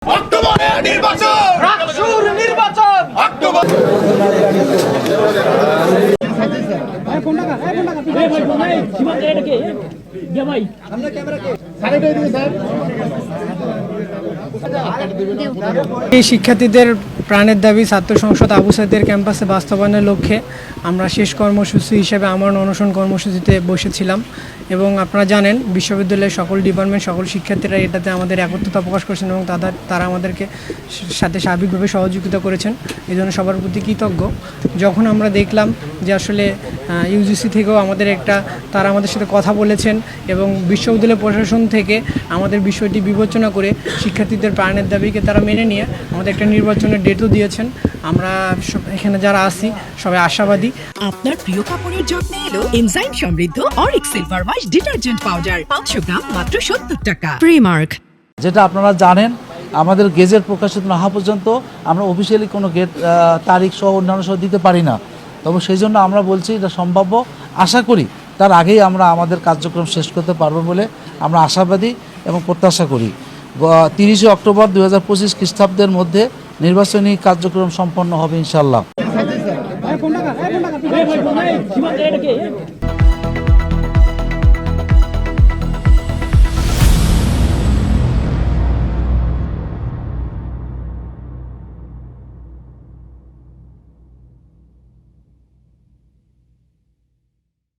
অক্টোবরে নির্বাচন, রাকসুর নির্বাচন অক্টোবর। এই শিক্ষার্থীদের প্রাণের দাবি ছাত্র সংসদ আবু সাইদের ক্যাম্পাসে বাস্তবায়নের লক্ষ্যে আমরা শেষ কর্মসূচি হিসেবে আমরণ অনশন কর্মসূচিতে বসেছিলাম এবং আপনারা জানেন বিশ্ববিদ্যালয়ের সকল ডিপার্টমেন্ট সকল শিক্ষার্থীরা এটাতে আমাদের একত্রতা প্রকাশ করেছেন এবং তারা আমাদেরকে সাথে স্বাভাবিকভাবে সহযোগিতা করেছেন, এই জন্য সবার প্রতি কৃতজ্ঞ। যখন আমরা দেখলাম যে আসলে ইউজিসি থেকেও আমাদের তারা আমাদের সাথে কথা বলেছেন এবং বিশ্ববিদ্যালয় প্রশাসন থেকে আমাদের বিষয়টি বিবেচনা করে শিক্ষার্থীদের প্রাণের দাবিকে তারা মেনে নিয়ে আমাদের একটা নির্বাচনের ডেটও দিয়েছেন। আমরা এখানে যারা আছি সবাই আশাবাদী। আপনার প্রিয় কাপড়ের যত্নে এলো এনজাইম সমৃদ্ধ Arik silver wash detergent powder 500 গ্রাম মাত্র 70 টাকা। প্রিমার্ক। যেটা আপনারা জানেন আমাদের গেজেট প্রকাশিত না হওয়া পর্যন্ত আমরা অফিসিয়ালি কোনো তারিখ সহ অন্যান্য সহ দিতে পারি না। তবে সেই জন্য আমরা বলছি এটা সম্ভাব্য, আশা করি তার আগেই আমরা আমাদের কার্যক্রম শেষ করতে পারবো বলে আমরা আশাবাদী এবং প্রত্যাশা করি। 30 অক্টোবর 2025 খ্রিস্টাব্দের মধ্যে নির্বাচনী কার্যক্রম সম্পন্ন হবে ইনশাল্লাহ।